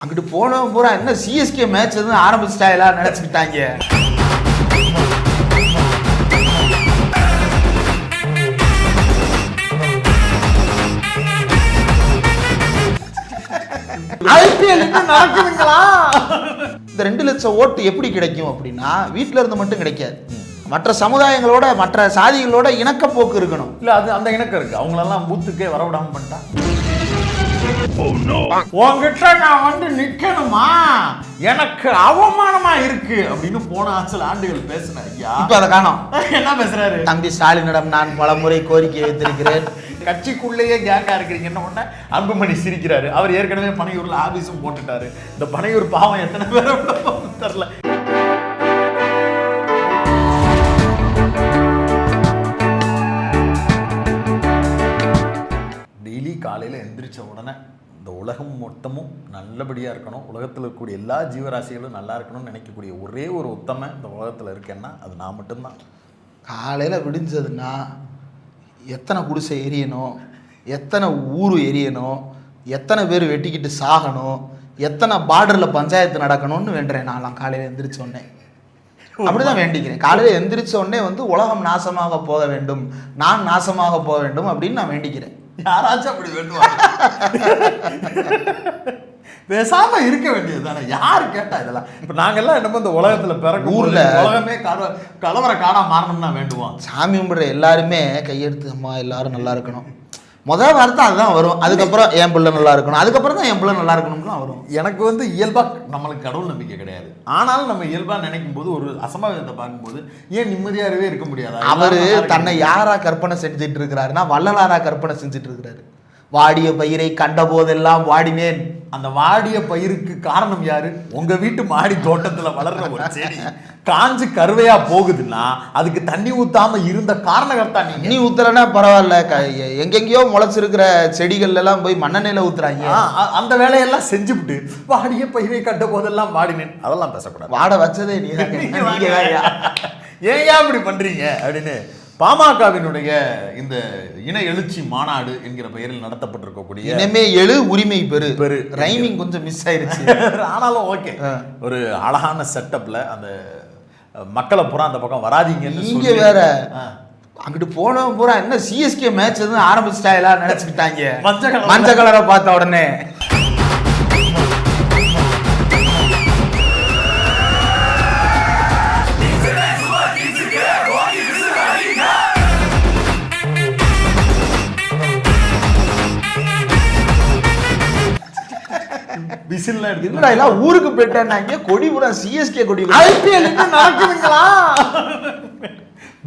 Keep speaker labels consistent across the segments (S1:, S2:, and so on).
S1: அங்கிட்டு போனவன் பூரா என்ன சிஎஸ்கே மேட்ச் எதுவும் ஆரம்பிச்சிட்டாங்களா நினைச்சுக்கிட்டாங்க. ஐபிஎல் நடக்குதுங்களா? இந்த 2 லட்சம் ஓட்டு எப்படி கிடைக்கும் அப்படின்னா வீட்டுல இருந்து மட்டும் கிடைக்காது. மற்ற சமுதாயங்களோட மற்ற சாதிகளோட இணக்கப்போக்கு இருக்கணும்.
S2: இல்ல அது அந்த இணக்கம் இருக்கு. அவங்களெல்லாம் பூத்துக்கே வரவிடாம பண்ணிட்டா உங்ககிட்ட நான் வந்து நிக்கணுமா, எனக்கு அவமானமா இருக்கு அப்படின்னு போன சில ஆண்டுகள் பேசின ஐயா
S1: இப்ப அதை காணோம்.
S2: என்ன பேசுறாரு?
S1: தம்பி ஸ்டாலினிடம் நான் பலமுறை கோரிக்கை வைத்திருக்கிறேன்.
S2: கட்சிக்குள்ளேயே கேங்கா இருக்கிறீங்கன்னு உடனே அன்புமணி சிரிக்கிறாரு. அவர் ஏற்கனவே பனையூர்ல ஆபீஸும் போட்டுட்டாரு. இந்த பனையூர் பாவம் எத்தனை பேர் தெரியல. டெய்லி காலையில எந்திரிச்ச உடனே இந்த உலகம் மொத்தமும் நல்லபடியாக இருக்கணும், உலகத்தில் இருக்கக்கூடிய எல்லா ஜீவராசிகளும் நல்லா இருக்கணும்னு நினைக்கக்கூடிய ஒரே ஒரு உத்தமை இந்த உலகத்தில் இருக்கேன்னா அது நான் மட்டும்தான்.
S1: காலையில் விடிஞ்சதுன்னா எத்தனை குடிசை எரியணும், எத்தனை ஊர் எரியணும், எத்தனை பேர் வெட்டிக்கிட்டு சாகணும், எத்தனை பார்டரில் பஞ்சாயத்து நடக்கணும்னு வேண்டுறேன். நான்லாம் காலையில் எந்திரிச்சோடனே அப்படிதான் வேண்டிக்கிறேன். காலையில் எந்திரிச்ச உடனே வந்து உலகம் நாசமாக போக வேண்டும், நான் நாசமாக போக வேண்டும் அப்படின்னு நான் வேண்டிக்கிறேன்.
S2: யாராச்சும் அப்படி வேண்டுவாங்க? பேசாம இருக்க வேண்டியது தானே. யாரு கேட்டா இதெல்லாம்? இப்ப நாங்கெல்லாம் என்ன இந்த உலகத்துல பிறகு ஊர்ல உலகமே கலவர காணா மாறணும்னா வேண்டுவோம்.
S1: சாமி கும்பிடுற எல்லாருமே கையெடுத்து அம்மா எல்லாரும் நல்லா இருக்கணும், முதல் வார்த்தை அதுதான் வரும். அதுக்கப்புறம் என் பிள்ளை நல்லா இருக்கணும், அதுக்கப்புறம் தான் என் பிள்ளை நல்லா இருக்கணும்லாம் வரும்.
S2: எனக்கு வந்து இயல்பா நம்மளுக்கு கடவுள் நம்பிக்கை கிடையாது. ஆனாலும் நம்ம இயல்பா நினைக்கும் போது ஒரு அசம்பாவிதத்தை பார்க்கும்போது ஏன் நிம்மதியாகவே இருக்க முடியாது?
S1: அவரு தன்னை யாரா கற்பனை செஞ்சுட்டு இருக்கிறாருன்னா வள்ளலாரா கற்பனை செஞ்சுட்டு இருக்கிறாரு. வாடிய பயிரை கண்ட போதெல்லாம் வாடினேன்.
S2: அந்த வாடிய பயிருக்கு காரணம் யாரு? உங்க வீட்டு மாடி தோட்டத்துல வளர்ற ஒரு செடி காஞ்சு கருவையா போகுதுன்னா அதுக்கு தண்ணி ஊத்தாம இருந்த காரணகர்த்தா நீங்க.
S1: நீ ஊத்துறனா பரவாயில்ல, எங்கெங்கயோ முளைச்சிருக்கிற செடிகள் எல்லாம் போய் மண்ணெண்ணெயில ஊத்துறாங்க.
S2: அந்த வேலையெல்லாம் செஞ்சுவிட்டு வாடிய பயிரை கண்ட போதெல்லாம் வாடினேன் அதெல்லாம் பேசக்கூடாது.
S1: வாட வச்சதே நீ
S2: ஏன் அப்படி பண்றீங்க அப்படின்னு பாமகவினுடைய இந்த இன எழுச்சி மாநாடு என்கிற பெயரில் நடத்தப்பட்டிருக்கக்கூடிய
S1: இனமே எழு உரிமை பெரு ரைமிங் கொஞ்சம் மிஸ் ஆயிருச்சு.
S2: ஆனாலும் ஓகே, ஒரு அழகான செட்டப்ல அந்த மக்களை பூரா அந்த பக்கம் வராதீங்கன்னு.
S1: நீங்க வேற அங்கிட்டு போனவன் பூரா என்ன சிஎஸ்கே மேட்ச் எதுவும் ஆரம்பிச்சிட்டாங்களா நினைச்சுக்கிட்டாங்க. மஞ்சள் கலரை பார்த்த உடனே ஊருக்கு போயிட்டாங்க. கொடிபுரா சிஎஸ்கே கொடி.
S2: ஐபிஎல் நடக்குதுங்களா?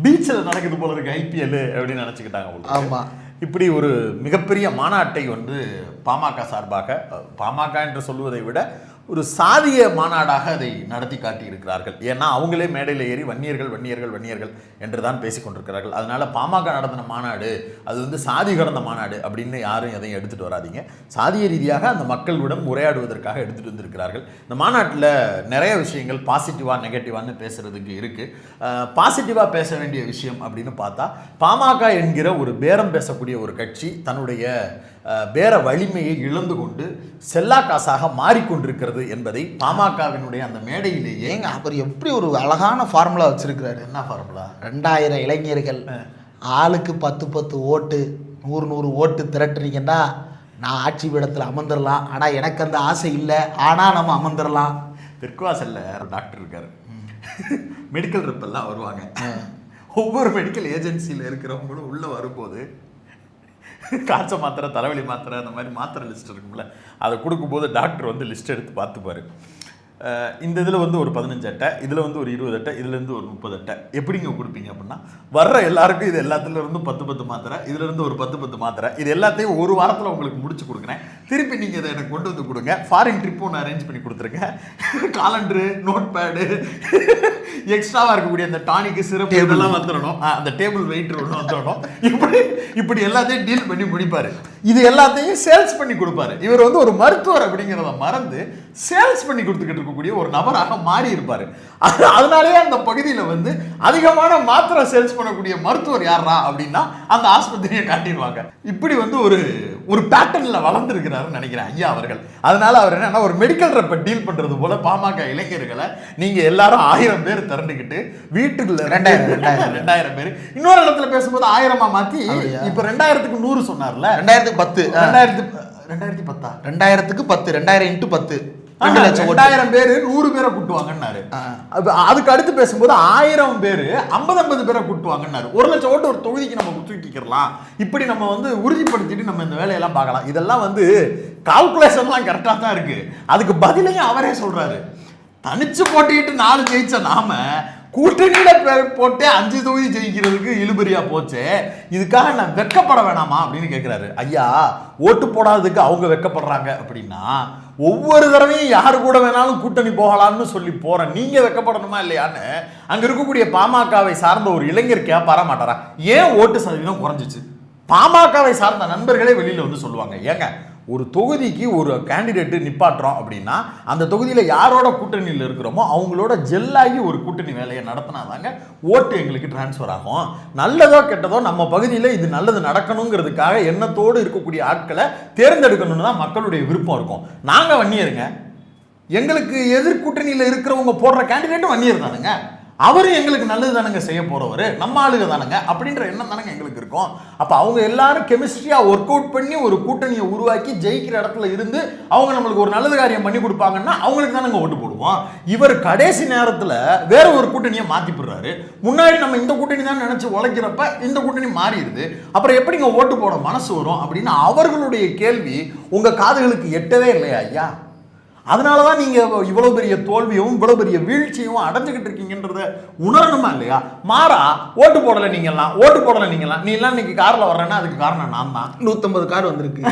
S2: பீச்சில் நடக்குது போல இருக்கு ஐபிஎல் அப்படின்னு நினைச்சுக்கிட்டாங்க.
S1: ஆமா,
S2: இப்படி ஒரு மிகப்பெரிய மாநாட்டை வந்து பாமக சார்பாக, பாமக என்று சொல்வதை விட ஒரு சாதிய மாநாடாக அதை நடத்தி காட்டியிருக்கிறார்கள். ஏன்னா அவங்களே மேடையில் ஏறி வன்னியர்கள் வன்னியர்கள் வன்னியர்கள் என்று தான் பேசிக்கொண்டிருக்கிறார்கள். அதனால பாமக நடத்தின மாநாடு அது வந்து சாதி கடந்த மாநாடு அப்படின்னு யாரும் எதையும் எடுத்துகிட்டு வராதிங்க. சாதிய ரீதியாக அந்த மக்களுடன் உரையாடுவதற்காக எடுத்துகிட்டு வந்திருக்கிறார்கள். இந்த மாநாட்டில் நிறைய விஷயங்கள் பாசிட்டிவாக நெகட்டிவான்னு பேசுகிறதுக்கு இருக்குது. பாசிட்டிவாக பேச வேண்டிய விஷயம் அப்படின்னு பார்த்தா, பாமக என்கிற ஒரு பேரம் பேசக்கூடிய ஒரு கட்சி தன்னுடைய பேர வலிமையை இழந்து கொண்டு செல்லா காசாக மாறிக்கொண்டிருக்கிறது என்பதை பாமகவினுடைய அந்த மேடையிலேயே
S1: அவர் எப்படி ஒரு அழகான ஃபார்முலா வச்சிருக்கிறாரு.
S2: என்ன ஃபார்முலா?
S1: 2000 இளைஞர்கள் ஆளுக்கு 10 ஓட்டு 100 ஓட்டு திரட்டுறீங்கன்னா நான் ஆட்சி பீடத்தில் அமர்ந்துடலாம். ஆனால் எனக்கு அந்த ஆசை இல்லை, ஆனால் நம்ம அமர்ந்துடலாம்.
S2: தெற்குவாசல்ல டாக்டர் இருக்காரு, மெடிக்கல் ரெப்பெல்லாம் வருவாங்க. ஒவ்வொரு மெடிக்கல் ஏஜென்சியில் இருக்கிறவங்களும் உள்ளே வரும்போது காய்ச்சல் மாத்திரை, தலைவலி மாத்திரை, அந்த மாதிரி மாத்திரை லிஸ்ட் இருக்கும்ல, அதை கொடுக்கும்போது டாக்டர் வந்து லிஸ்ட் எடுத்து பார்த்துப்பாரு. இந்த இதில் வந்து ஒரு 15 அட்டை, இதில் வந்து ஒரு 20 அட்டை, இதுலேருந்து ஒரு 30 அட்டை எப்படிங்க கொடுப்பீங்க அப்படின்னா, வர்ற எல்லாருக்கும் இது எல்லாத்துலேருந்து 10 மாத்திரை, இதுலேருந்து ஒரு 10 மாத்திரை, இது எல்லாத்தையும் ஒரு வாரத்தில் உங்களுக்கு முடிச்சு கொடுக்குறேன், திருப்பி நீங்கள் இதை எனக்கு கொண்டு வந்து கொடுங்க, ஃபாரின் ட்ரிப்பும் ஒன்று அரேஞ்ச் பண்ணி கொடுத்துருக்கேன், காலண்டரு, நோட் பேடு, எக்ஸ்ட்ராவாக இருக்கக்கூடிய அந்த டானிக்கு சிறப்பு இதெல்லாம் வந்துடணும், அந்த டேபிள் வெயிட் ஒன்று வந்துடணும், இப்படி எல்லாத்தையும் டீல் பண்ணி முடிப்பார். இது எல்லாத்தையும் சேல்ஸ் பண்ணி கொடுப்பாரு. இவர் வந்து ஒரு மருத்துவர் அப்படிங்கிறத மறந்து சேல்ஸ் பண்ணி கொடுத்துக்கிட்டு இருக்கக்கூடிய ஒரு நபராக மாறி இருப்பாரு. அதனாலேயே அந்த பகுதியில் வந்து அதிகமான மாத்திரை சேல்ஸ் பண்ணக்கூடிய மருத்துவர் யாரா அப்படின்னா அந்த ஆஸ்பத்திரியை காட்டிடுவாங்க. இப்படி வந்து ஒரு பேட்டர்ன்ல வளர்ந்துருக்கிறார். நினைக்கிறாருன்னு நினைக்கிறேன் ஐயா அவர்கள். அதனால அவர் என்னன்னா ஒரு மெடிக்கல் ரெப்பை டீல் பண்றது போல பாமக இளைஞர்களை நீங்க எல்லாரும் 1000 பேர் திரண்டுக்கிட்டு வீட்டுக்குள்ள 2000 பேர் இன்னொரு இடத்துல பேசும்போது 1000 மாத்தி இப்ப 2000க்கு 100 சொன்னார்ல.
S1: 2010 2000 × 10
S2: 2000 பேரு 100 பேரை கூட்டுவாங்கன்னாரு. அதுக்கு அடுத்து பேசும்போது 1000 பேரு 50 பேரை கூட்டுவாங்கன்னாரு. 1 லட்சம் ஓட்டு ஒரு தொகுதிக்கு நம்ம தூக்கிக்கலாம். இப்படி நம்ம வந்து உறுதிப்படுத்திட்டு நம்ம இந்த வேலையெல்லாம் பார்க்கலாம். இதெல்லாம் வந்து கால்குலேஷன்லாம் கரெக்டாக தான் இருக்கு. அதுக்கு பதிலையும் அவரே சொல்றாரு, தனிச்சு போட்டிட்டு 4 ஜெயிச்ச நாம கூட்டணியில போட்டு 5 தொகுதி ஜெயிக்கிறதுக்கு இழுபறியா போச்சு, இதுக்காக நான் வெட்கப்பட வேணாமா அப்படின்னு கேட்கிறாரு. ஐயா, ஓட்டு போடாததுக்கு அவங்க வெட்கப்படுறாங்க அப்படின்னா ஒவ்வொரு தடவையும் யாரு கூட வேணாலும் கூட்டணி போகலாம்னு சொல்லி போற நீங்க வெட்கப்படணுமா இல்லையான்னு அங்க இருக்கக்கூடிய பாமகவை சார்ந்த ஒரு இளைஞர் கேட்பாரா மாட்டாரா? ஏன் ஓட்டு சதவீதம் குறைஞ்சிச்சு? பாமகவை சார்ந்த நண்பர்களே வெளியில வந்து சொல்லுவாங்க, ஏங்க ஒரு தொகுதிக்கு ஒரு கேண்டிடேட் நிப்பாட்டுறோம் அப்படின்னா அந்த தொகுதியில் யாரோட கூட்டணியில் இருக்கிறோமோ அவங்களோட ஜெல்லாகி ஒரு கூட்டணி வேலையை நடத்தினாதாங்க ஓட்டு எங்களுக்கு டிரான்ஸ்ஃபர் ஆகும். நல்லதோ கெட்டதோ நம்ம பகுதியில் இது நல்லது நடக்கணுங்கிறதுக்காக எண்ணத்தோடு இருக்கக்கூடிய ஆட்களை தேர்ந்தெடுக்கணும்னு தான் மக்களுடைய விருப்பம் இருக்கும். நாங்கள் வன்னியருங்க, எங்களுக்கு எதிர்கூட்டணியில் இருக்கிறவங்க போடுற கேண்டிடேட்டும் வன்னியர் தானுங்க, அவரும் எங்களுக்கு நல்லது தானுங்க செய்ய போறவர், நம்ம ஆளுக தானுங்க அப்படின்ற எண்ணம் தானுங்க எங்களுக்கு இருக்கும். அப்ப அவங்க எல்லாரும் கெமிஸ்ட்ரியா ஒர்க் அவுட் பண்ணி ஒரு கூட்டணியை உருவாக்கி ஜெயிக்கிற இடத்துல இருந்து அவங்க நம்மளுக்கு ஒரு நல்லது காரியம் பண்ணி கொடுப்பாங்கன்னா அவங்களுக்கு தானுங்க ஓட்டு போடுவோம். இவர் கடைசி நேரத்துல வேற ஒரு கூட்டணியை மாத்தி போடுறாரு. முன்னாடி நம்ம இந்த கூட்டணி தான் நினைச்சு உழைக்கிறப்ப இந்த கூட்டணி மாறிடுது. அப்புறம் எப்படிங்க ஓட்டு போட மனசு வரும் அப்படின்னு அவர்களுடைய கேள்வி உங்க காதுகளுக்கு எட்டவே இல்லையா ஐயா? அதனாலதான் நீங்க இவ்வளவு பெரிய தோல்வியும் இவ்வளவு பெரிய வீழ்ச்சியும் அடைஞ்சுக்கிட்டு இருக்கீங்கன்றத உணரணுமா இல்லையா? மாறா ஓட்டு போடல நீங்கெல்லாம், நீ எல்லாம் இன்னைக்கு கார்ல வர்றேன்னா அதுக்கு காரணம் நான் தான்.
S1: 150 கார் வந்திருக்கு.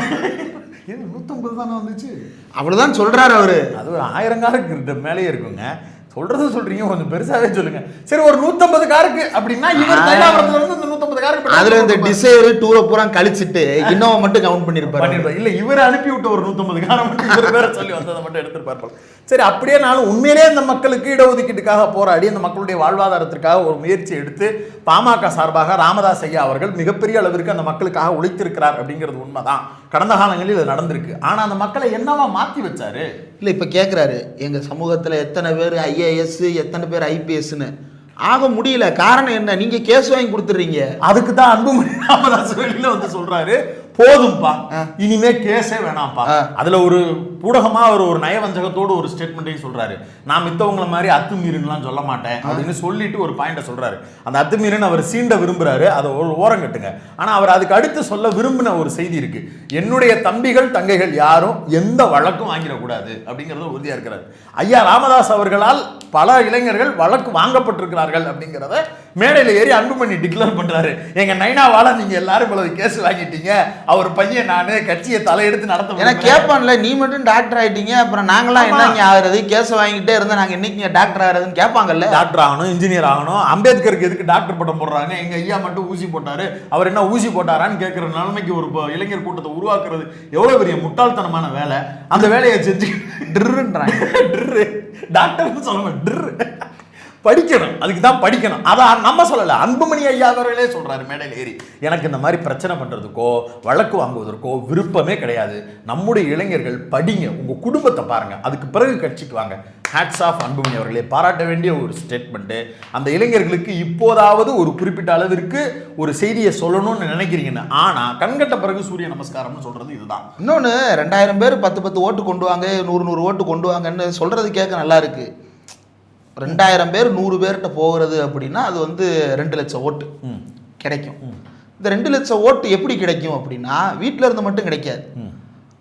S2: 150 தானே வந்துச்சு,
S1: அவ்வளவுதான் சொல்றாரு அவரு.
S2: அது ஒரு 1000 காருக்கு மேலேயே இருக்குங்க. சொல்றது சொல்றீங்க, கொஞ்சம் பெருசாவே சொல்லுங்க. சரி, ஒரு 150 காருக்கு அப்படின்னா இவர் தைலாபுரத்துல இருந்து இந்த 150 காருக்கு
S1: அதுல இந்த டிசைர் டூரை பூரா கழிச்சிட்டு இன்னோவா மட்டும் கவுண்ட் பண்ணிருப்பாரு.
S2: இல்ல, இவர் அனுப்பி விட்ட ஒரு 150 காரை மட்டும் இவர் பேர சொல்லி வந்ததை மட்டும் எடுத்துருப்பாரு. சரி, அப்படியே நானும் உண்மையிலே இந்த மக்களுக்கு இடஒதுக்கீட்டுக்காக போராடி அந்த மக்களுடைய வாழ்வாதாரத்திற்காக ஒரு முயற்சி எடுத்து பாமக சார்பாக ராமதாஸ் ஐயா அவர்கள் மிகப்பெரிய அளவிற்கு அந்த மக்களுக்காக உழைத்திருக்கிறார் அப்படிங்கிறது உண்மைதான். கடந்த காலங்களில் இது நடந்திருக்கு. ஆனா அந்த மக்களை என்னவா மாத்தி வச்சாரு?
S1: இல்ல, இப்ப கேக்குறாரு எங்க சமூகத்துல எத்தனை பேர் IAS, எத்தனை பேர் IPSன்னு ஆக முடியல. காரணம் என்ன? நீங்க கேஸ் வாங்கி கொடுத்துறீங்க.
S2: அதுக்கு தான் அன்புமணி ராமதாஸ் வெளியில வந்து சொல்றாரு, போதும்பா, இனிமே கேஸே வேணாம்ப்பா. அதுல ஒரு ஊடகமா அவர் ஒரு நயவஞ்சகத்தோடு ஒரு ஸ்டேட்மெண்ட்டையும் சொல்றாரு, நான் மித்தவங்கள மாதிரி அத்துமீறின்லாம் சொல்ல மாட்டேன் அப்படின்னு சொல்லிட்டு ஒரு பாயிண்ட சொல்றாரு. அந்த அத்துமீறின்னு அவர் சீண்ட விரும்புறாரு, அதை ஒரு ஓரம் கட்டுங்க. ஆனா அவர் அதுக்கு அடுத்து சொல்ல விரும்பின ஒரு செய்தி இருக்கு, என்னுடைய தம்பிகள் தங்கைகள் யாரும் எந்த வழக்கும் வாங்கிடக்கூடாது அப்படிங்கறது உறுதியா இருக்கிறார். ஐயா ராமதாஸ் அவர்களால் பல இளைஞர்கள் வழக்கு வாங்கப்பட்டிருக்கிறார்கள் அப்படிங்கிறத மேடையில ஏறி அன்புமணி டிக்ளேர் பண்றாரு. எங்க நைனாவால நீங்க எல்லாரும் இவ்வளவு கேஸ் வாங்கிட்டீங்க, அவர் பையன் நானு கட்சியை தலையெடுத்து நடத்த
S1: கேட்பான்ல, நீ மட்டும் டாக்டர் ஆயிட்டீங்க, அப்புறம் நாங்களாம் என்ன ஆகுறது, கேஸ் வாங்கிட்டே இருந்தா நாங்க என்னைக்கு டாக்டர் ஆகுறதுன்னு கேட்பாங்கல்ல.
S2: டாக்டர் ஆகணும், இன்ஜினியர் ஆகணும், அம்பேத்கருக்கு எதுக்கு டாக்டர் பட்டம் போடுறாங்க, எங்க ஐயா மட்டும் ஊசி போட்டாரு, அவர் என்ன ஊசி போட்டாரான்னு கேட்கிற நிலைமைக்கு ஒரு இளைஞர் கூட்டத்தை உருவாக்குறது எவ்வளவு பெரிய முட்டாள்தனமான வேலை. அந்த வேலையை செஞ்சு டாக்டர் சொல்ல படிக்கணும், அதுக்கு தான் படிக்கணும். அதான் நம்ம சொல்லல, அன்புமணி ஐயா அவர்களே சொல்றாரு மேடையில் ஏறி, எனக்கு இந்த மாதிரி பிரச்சனை பண்றதுக்கோ வழக்கு வாங்குவதற்கோ விருப்பமே கிடையாது. நம்முடைய இளைஞர்கள் படிங்க, உங்க குடும்பத்தை பாருங்க, அதுக்கு பிறகு கட்சிக்கு வாங்க. ஹேட்ஸ் ஆஃப் அன்புமணி அவர்களே, பாராட்ட வேண்டிய ஒரு ஸ்டேட்மெண்ட். அந்த இளைஞர்களுக்கு இப்போதாவது ஒரு குறிப்பிட்ட அளவிற்கு ஒரு செய்தியை சொல்லணும்னு நினைக்கிறீங்கன்னு. ஆனா கண்கட்ட பிறகு சூரிய நமஸ்காரம்னு சொல்றது இதுதான்.
S1: இன்னொன்னு 2000 பேர் 10 ஓட்டு கொண்டு வாங்க, 100 ஓட்டு கொண்டு வாங்கன்னு சொல்றது கேட்க நல்லா இருக்கு. 2000 பேர் 100 பேர்கிட்ட போகிறது அப்படின்னா அது வந்து 2 லட்சம் ஓட்டு கிடைக்கும். இந்த 2 லட்சம் ஓட்டு எப்படி கிடைக்கும் அப்படின்னா வீட்டில இருந்து மட்டும் கிடைக்காது.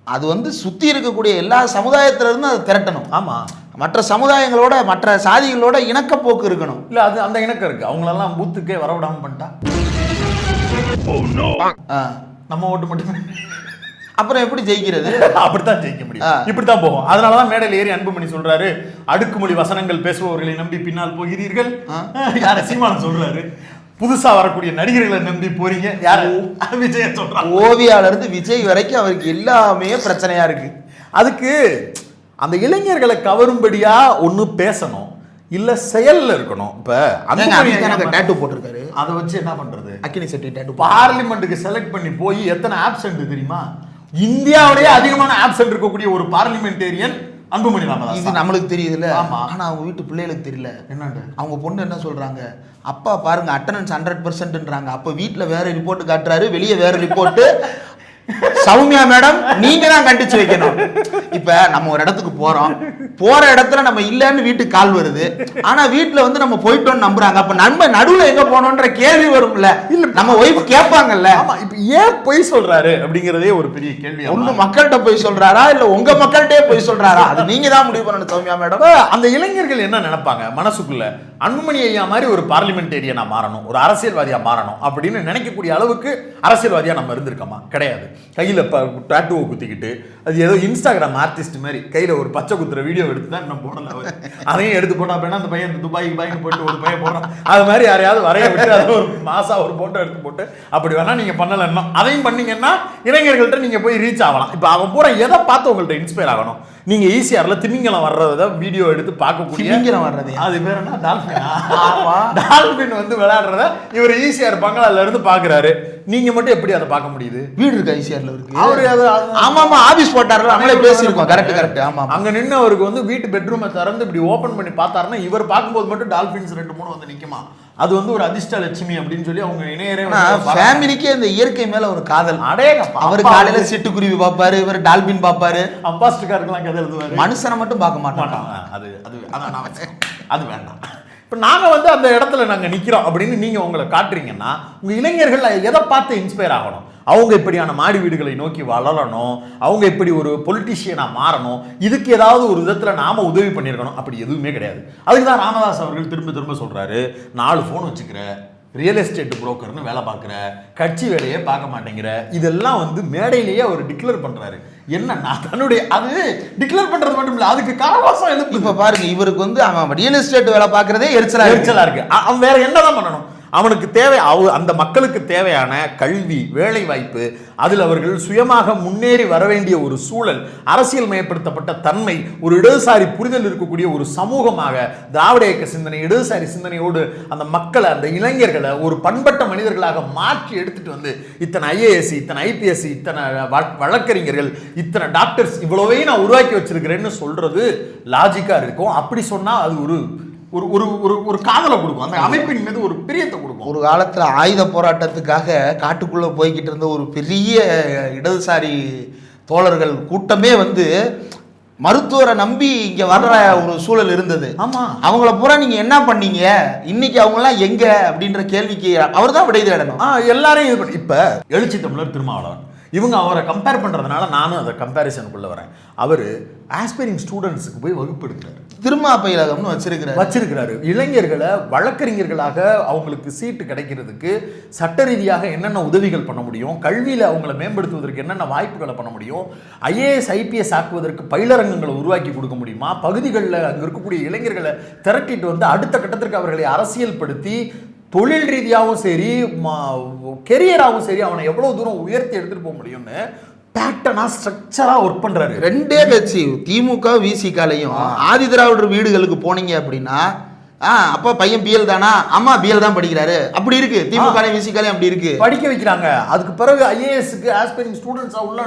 S1: அது வந்து சுத்தி இருக்கக்கூடிய எல்லா சமுதாயத்தில இருந்து அதை திரட்டணும்.
S2: ஆமா,
S1: மற்ற சமுதாயங்களோட மற்ற சாதிகளோட இணக்கப்போக்கு இருக்கணும்.
S2: இல்ல, அது அந்த இணக்கம் இருக்கு. அவங்களெல்லாம் பூத்துக்கே வரவிடாம பண்ணிட்டா நம்ம ஓட்டு மட்டும்
S1: அப்புறம் எப்படி ஜெயிக்கிறது?
S2: அப்படித்தான் ஜெயிக்க முடியும், இப்படித்தான் போகும். அதனாலதான் மேடையில் ஏறி அன்புமணி சொல்றாரு, அடுக்குமொழி வசனங்கள் பேசுபவர்களை நம்பி பின்னால் போகிறீர்கள். யார சீமான் சொல்றாரு, புதுசா வரக்கூடிய நடிகர்களை நம்பி போறீங்க. யாரு? விஜய சொல்றாரு.
S1: ஓவியால இருந்து விஜய் வரைக்கும் அவருக்கு எல்லாமே பிரச்சனையா இருக்கு.
S2: அதுக்கு அந்த இளைஞர்களை கவரும்படியா ஒண்ணு பேசணும், இல்ல செயல்ல இருக்கணும். இப்ப
S1: டேட்டூ போட்டிருக்காரு,
S2: அதை வச்சு என்ன பண்றது?
S1: அக்கினி செட்டி டேட்டூ.
S2: பார்லிமெண்ட்டுக்கு செலக்ட் பண்ணி போய் எத்தனை ஆப்சென்ட் தெரியுமா? இந்தியாவிலேயே அதிகமான ஆப்சென்ட் இருக்கக்கூடிய ஒரு பார்லிமெண்டேரியன் அன்புமணி ராமதாஸ்.
S1: இது நம்மளுக்கு தெரியுதுல்ல.
S2: ஆமா.
S1: ஆனா அவங்க வீட்டு பிள்ளைகளுக்கு தெரியல.
S2: என்னண்டு
S1: அவங்க பொண்ணு என்ன சொல்றாங்க, அப்பா பாருங்க அட்டெண்டன்ஸ் 100%ன்றாங்க. அப்ப வீட்டுல வேற ரிப்போர்ட் காட்டுறாரு, வெளியே வேற ரிப்போர்ட். சௌமியா மேடம் நீங்க தான் கண்டிச்சு வைக்கணும். இப்ப நம்ம ஒரு இடத்துக்கு போற இடத்துல நம்ம இல்லன்னு வீட்டுக்கு கால் வருது, ஆனா வீட்டுல வந்து நம்ம போயிட்டோம்னு நம்புறாங்க. அப்ப நம்ம நடுவுல எங்க போனோம்ன்ற கேள்வி வரும்ல. இல்ல நம்ம ஒய்ஃப் கேட்பாங்கல்ல.
S2: ஆமா, இப்ப ஏன் பொய் சொல்றாரு அப்படிங்கறதே ஒரு பெரிய கேள்வி.
S1: ஒண்ணு மக்கள்கிட்ட போய் சொல்றாரா இல்ல உங்க மக்கள்கிட்டே போய் சொல்றாரா, அது நீங்க தான் முடிவு பண்ணணும் சௌமியா மேடம்.
S2: அந்த இளைஞர்கள் என்ன நினைப்பாங்க மனசுக்குள்ள, அன்புமணி ஐயா மாதிரி ஒரு பார்லிமெண்டேரியனா மாறணும், ஒரு அரசியல்வாதியா மாறணும் அப்படின்னு நினைக்கக்கூடிய அளவுக்கு அரசியல்வாதியா நம்ம இருந்திருக்கோமா? கிடையாது. கையில டாட்டூவை குத்திக்கிட்டு அது ஏதோ இன்ஸ்டாகிராம் ஆர்டிஸ்ட் மாதிரி கையில ஒரு பச்சை குத்துற வீடியோ எடுத்து தான் இன்னும் போடல. அதையும் எடுத்து போட்டா அப்படின்னா அந்த பையன் துபாய்க்கு போயிட்டு ஒரு பையன் போடுறான், அது மாதிரி யாரையாவது வரைய விட்டு அதை ஒரு மாசா ஒரு போட்டோ எடுத்து போட்டு அப்படி வேணா நீங்க பண்ணலன்னா அதையும் பண்ணீங்கன்னா இளைஞர்கள்ட்ட நீங்க போய் ரீச் ஆகலாம். இப்ப அவன் பூரா எதை பார்த்து உங்கள்ட்ட இன்ஸ்பயர் ஆகணும்? நீங்க ஈஸியார்ல திமிங்கலம் வர்றத வீடியோ எடுத்து பார்க்கக்கூடிய
S1: திமிங்கலம் வர்றது
S2: அது பேர் என்ன, டால்பின் வந்து விளையாடுறத இவர் ஈஸியார் பங்களால இருந்து பாக்குறாரு. நீங்க மட்டும் எப்படி அதை பார்க்க முடியுது?
S1: வீடு இருக்கு ஈஸியார்ல இருக்கு.
S2: அவரு
S1: ஆமா ஆபீஸ் போட்டாருல, நம்மளே பேசியிருக்கோம். கரெக்ட். ஆமா,
S2: அங்க நின்று அவருக்கு வந்து வீட்டு பெட்ரூமை திறந்து இப்படி ஓபன் பண்ணி பார்த்தாருன்னா இவர் பார்க்கும்போது மட்டும் டால்பின்ஸ் 2-3 வந்து நிக்குமா. அது வந்து ஒரு அதிர்ஷ்ட லட்சுமி அப்படின்னு சொல்லி அவங்க இணையரே
S1: ஃபேமிலிக்கே இந்த இயற்கை மேல ஒரு காதல். அவர் காலையில சிட்டுக்குருவி பாப்பாரு, இவர் டால்பின் பாப்பாரு,
S2: அம்பாஸ்டர்காருக்கெல்லாம் கதை எழுதுவாரு.
S1: மனுஷனை மட்டும் பார்க்க மாட்டாங்க.
S2: அது வேண்டாம். இப்போ நாங்கள் வந்து அந்த இடத்துல நாங்கள் நிற்கிறோம் அப்படின்னு நீங்கள் உங்களை காட்டுறீங்கன்னா உங்கள் இளைஞர்கள் எதை பார்த்து இன்ஸ்பயர் ஆகணும்? அவங்க இப்படியான மாடி வீடுகளை நோக்கி வளரணும், அவங்க இப்படி ஒரு பொலிட்டிஷியனாக மாறணும், இதுக்கு ஏதாவது ஒரு விதத்தில் நாம் உதவி பண்ணியிருக்கணும். அப்படி எதுவுமே கிடையாது. அதுக்கு தான் ராமதாஸ் அவர்கள் திரும்ப திரும்ப சொல்கிறாரு, 4 ஃபோன் வச்சுக்கிற, ரியல் எஸ்டேட் புரோக்கர்னு வேலை பார்க்குற, கட்சி வேலையே பார்க்க மாட்டேங்கிற, இதெல்லாம் வந்து மேடையிலேயே அவர் டிக்ளேர் பண்ணுறாரு. என்னன்னா தன்னுடைய அது டிக்ளேர் பண்றது மட்டும் இல்லை, அதுக்கு காரணம் எழுப்பு.
S1: இப்போ பாருங்க, இவருக்கு வந்து அவன் ரியல் எஸ்டேட் வேலை பார்க்குறதே எரிச்சலா
S2: இருக்கு. அவன் வேற என்னதான் பண்ணணும்? அவனுக்கு தேவை அந்த மக்களுக்கு தேவையான கல்வி, வேலை வாய்ப்பு, அதில் அவர்கள் சுயமாக முன்னேறி வர வேண்டிய ஒரு சூழல், அரசியல் மயப்படுத்தப்பட்ட தன்மை, ஒரு இடதுசாரி புரிதல் இருக்கக்கூடிய ஒரு சமூகமாக திராவிட இயக்க சிந்தனை, இடதுசாரி சிந்தனையோடு அந்த மக்களை, அந்த இளைஞர்களை ஒரு பண்பட்ட மனிதர்களாக மாற்றி எடுத்துட்டு வந்து இத்தனை ஐஏஎஸ், இத்தனை ஐபிஎஸ், இத்தனை வழக்கறிஞர்கள், இத்தனை டாக்டர்ஸ், இவ்வளவே நான் உருவாக்கி வச்சிருக்கிறேன்னு சொல்றது லாஜிக்கா இருக்கும். அப்படி சொன்னா அது ஒரு ஒரு ஒரு ஒரு காதலை கொடுக்கும், அந்த அமைப்பின் மீது ஒரு பிரியத்தை கொடுக்கும்.
S1: ஒரு காலத்தில் ஆயுத போராட்டத்துக்காக காட்டுக்குள்ளே போய்கிட்டு இருந்த ஒரு பெரிய இடதுசாரி தோழர்கள் கூட்டமே வந்து மருத்துவரை நம்பி இங்கே வர்ற ஒரு சூழல் இருந்தது.
S2: ஆமாம்,
S1: அவங்கள பூரா நீங்கள் என்ன பண்ணீங்க, இன்னைக்கு அவங்களாம் எங்க அப்படின்ற கேள்விக்கு அவர் தான் விடை தேடணும்.
S2: எல்லாரையும் இது பண்ணி இப்போ எழுச்சி தமிழர் திருமாவளவன் இவங்க அவரை கம்பேர் பண்ணுறதுனால நானும் அதை கம்பேரிசனுக்குள்ளே வரேன். அவர் ஆஸ்பைரிங் ஸ்டூடெண்ட்ஸுக்கு போய் வகுப்பு எடுக்கிறாரு,
S1: திருமா பயிலகம்னு வச்சிருக்கிறாரு.
S2: இளைஞர்களை வழக்கறிஞர்களாக அவங்களுக்கு சீட்டு கிடைக்கிறதுக்கு சட்ட ரீதியாக என்னென்ன உதவிகள் பண்ண முடியும், கல்வியில் அவங்களை மேம்படுத்துவதற்கு என்னென்ன வாய்ப்புகளை பண்ண முடியும், ஐஏஎஸ் ஐபிஎஸ் ஆக்குவதற்கு பயிலரங்கங்களை உருவாக்கி கொடுக்க முடியுமா, பகுதிகளில் அங்கே இருக்கக்கூடிய இளைஞர்களை திரட்டிட்டு வந்து அடுத்த கட்டத்திற்கு அவர்களை அரசியல்படுத்தி தொழில் ரீதியாகவும் சரி கெரியராகவும் சரி அவனை எவ்வளோ தூரம் உயர்த்தி எடுத்துகிட்டு போக முடியும்னு பேட்டனா ஸ்ட்ரக்சரா ஒர்க் பண்றாரு.
S1: ரெண்டே கட்சி திமுக விசிகாலையும் ஆதி திராவிடர் வீடுகளுக்கு போனீங்க அப்படின்னா அப்பா பையன் பிஎல் தானா, அம்மா பிஎல் தான் படிக்கிறாரு, அப்படி இருக்கு. திமுக விசிகாலையும் அப்படி இருக்கு,
S2: படிக்க வைக்கிறாங்க. அதுக்கு பிறகு ஐஏஎஸ்க்கு ஆஸ்பைரிங் ஸ்டூடெண்ட்ஸா உள்ள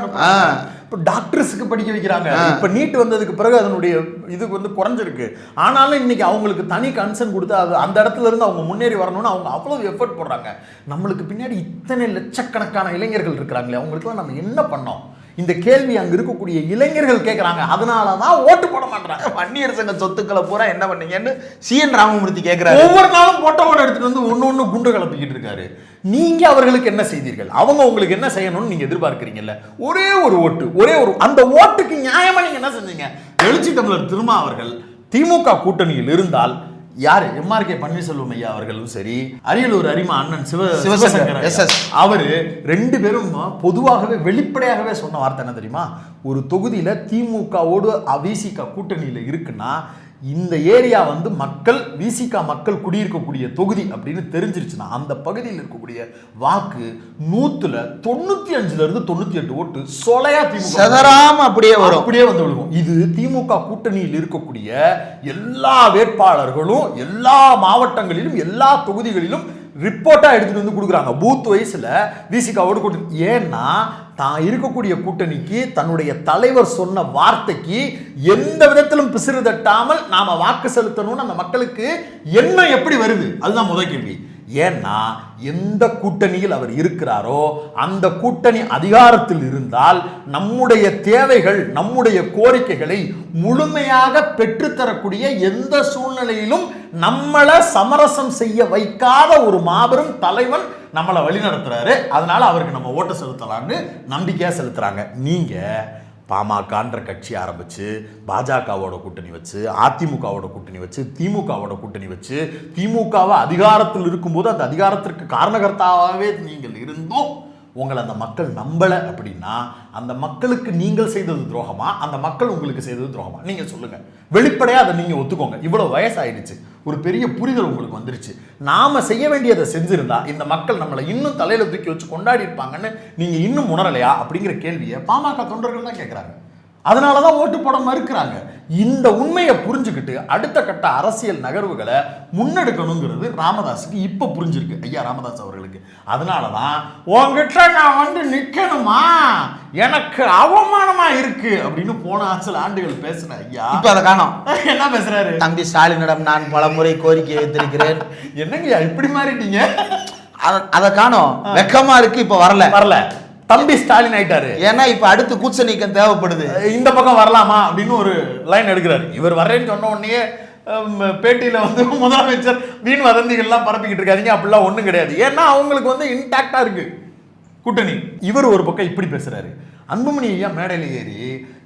S2: இப்போ டாக்டர்ஸுக்கு படிக்க வைக்கிறாங்க. இப்போ நீட் வந்ததுக்கு பிறகு அதனுடைய இது வந்து குறைஞ்சிருக்கு. ஆனாலும் இன்னைக்கு அவங்களுக்கு தனி கன்சர்ன் கொடுத்து அது அந்த இடத்துல இருந்து அவங்க முன்னேறி வரணும்னு அவங்க அவ்வளவு எஃபர்ட் போடுறாங்க. நம்மளுக்கு பின்னாடி இத்தனை லட்சக்கணக்கான இளைஞர்கள் இருக்கிறாங்களே, அவங்களுக்குலாம் நம்ம என்ன பண்ணோம்? இந்த கேள்வி அங்க இருக்கக்கூடிய இளைஞர்கள் கேட்கறாங்க. அதனாலதான் ஓட்டு போட மாட்டாங்க.
S1: வன்னியர் சங்க சொத்துக்களை பூரா என்ன பண்ணீங்கன்னு சிஎன் ராமமூர்த்தி கேட்கிறாரு.
S2: ஒவ்வொரு நாளும் போட்டோவோட எடுத்துட்டு வந்து ஒன்னு குண்டு கலப்பிக்கிட்டு இருக்காரு. நீங்க அவர்களுக்கு என்ன செய்தீர்கள்? அவங்க உங்களுக்கு என்ன செய்யணும்னு நீங்க எதிர்பார்க்கிறீங்கல்ல? ஒரே ஒரு ஓட்டு, ஒரே ஒரு அந்த ஓட்டுக்கு நியாயமா நீங்க என்ன செஞ்சீங்க? எழுச்சி தமிழர் திருமா அவர்கள் திமுக கூட்டணியில் இருந்தால் யாரு, எம்ஆர்கே பன்னீர்செல்வம் ஐயா அவர்களும் சரி, அரியலூர் அரிமா அண்ணன் சிவசங்கர் அவரு 2 பேரும் பொதுவாகவே வெளிப்படையாகவே சொன்ன வார்த்தை என்ன தெரியுமா? ஒரு தொகுதியில திமுகவோடு விசிக கூட்டணியில இருக்குன்னா இந்த ஏரியா வந்து மக்கள் விசிக மக்கள் குடியிருக்கக்கூடிய தொகுதி அப்படின்னு தெரிஞ்சிருச்சுன்னா அந்த பகுதியில் இருக்கக்கூடிய வாக்கு 195 98 ஓட்டு சொலையா
S1: திமுக அப்படியே
S2: வந்து விழுகும். இது திமுக கூட்டணியில் இருக்கக்கூடிய எல்லா வேட்பாளர்களும் எல்லா மாவட்டங்களிலும் எல்லா தொகுதிகளிலும் ரிப்போர்ட்டா எடுத்துட்டு வந்து கொடுக்குறாங்க. பூத் வைஸ்ல விசிகாவோடு கூட்டணி. ஏன்னா தான் இருக்கக்கூடிய கூட்டணிக்கு தன்னுடைய தலைவர் சொன்ன வார்த்தைக்கு எந்த விதத்திலும் பிசிறு தட்டாமல் நாம வாக்கு செலுத்தணும்னு அந்த மக்களுக்கு எண்ணம் எப்படி வருது? அதுதான் முதல் கேள்வி. ஏன்னா எந்த கூட்டணியில் அவர் இருக்கிறாரோ அந்த கூட்டணி அதிகாரத்தில் இருந்தால் நம்முடைய தேவைகள், நம்முடைய கோரிக்கைகளை முழுமையாக பெற்றுத்தரக்கூடிய எந்த சூழ்நிலையிலும் நம்மளை சமரசம் செய்ய வைக்காத ஒரு மாபெரும் தலைவன் நம்மளை வழிநடத்துறாரு. அதனால அவருக்கு நம்ம ஓட்டு செலுத்தலாம்னு நம்பிக்கையா செலுத்துறாங்க. நீங்க பாமகன்ற கட்சி ஆரம்பிச்சு பாஜகவோட கூட்டணி வச்சு, அதிமுகவோட கூட்டணி வச்சு, திமுகவோட கூட்டணி வச்சு, திமுகவை அதிகாரத்தில் இருக்கும்போது அந்த அதிகாரத்திற்கு காரணகர்த்தாவே நீங்கள் இருந்தும் உங்களை அந்த மக்கள் நம்பலை அப்படின்னா அந்த மக்களுக்கு நீங்கள் செய்தது துரோகமா, அந்த மக்கள் உங்களுக்கு செய்தது துரோகமா? நீங்கள் சொல்லுங்க. வெளிப்படையா அதை நீங்க ஒத்துக்கோங்க. இவ்வளவு வயசாயிடுச்சு, ஒரு பெரிய புரிதல் உங்களுக்கு வந்துருச்சு. நாம செய்ய வேண்டியதை செஞ்சிருந்தா இந்த மக்கள் நம்மளை இன்னும் தலையில தூக்கி வச்சு கொண்டாடி இருப்பாங்கன்னு நீங்க இன்னும் உணரலையா அப்படிங்கிற கேள்வியை பாமக தொண்டர்கள் தான் கேட்கிறாங்க. அதனாலதான் ஓட்டு போட மறுக்கிறாங்க. இந்த உண்மையை புரிஞ்சுக்கிட்டு அடுத்த கட்ட அரசியல் நகர்வுகளை முன்னெடுக்கணுங்கிறது ராமதாஸுக்கு இப்ப புரிஞ்சிருக்கு, ஐயா ராமதாஸ் அவர்களுக்கு. அதனாலதான் உங்ககிட்ட நான் நிக்கணுமா, எனக்கு அவமானமா இருக்கு அப்படின்னு போன சில ஆண்டுகள் பேசின ஐயா
S1: இப்ப அதை காணோம்.
S2: என்ன பேசுறாரு?
S1: தம்பி ஸ்டாலினிடம் நான் பலமுறை கோரிக்கை வைத்திருக்கிறேன்.
S2: என்னங்கய்யா இப்படி மாறிட்டீங்க?
S1: அதை காணோம். வெக்கமா இருக்கு, இப்ப வரல.
S2: தம்பி ஸ்டாலின் ஆயிட்டாரு.
S1: ஏன்னா இப்ப அடுத்து கூச்ச நீக்கம் தேவைப்படுது.
S2: இந்த பக்கம் வரலாமா அப்படின்னு ஒரு லைன் எடுக்கிறாரு. இவர் வர்றேன்னு சொன்ன உடனே பேட்டியில முதலமைச்சர் வீண் வதந்திகள்லாம் பரப்பிக்கிட்டு இருக்காதீங்க, அப்படிலாம் ஒண்ணும் கிடையாது. ஏன்னா அவங்களுக்கு இன்டாக்டா இருக்கு கூட்டணி. இவர் ஒரு பக்கம் இப்படி பேசுறாரு. அன்புமணி ஐயா மேடையில் ஏறி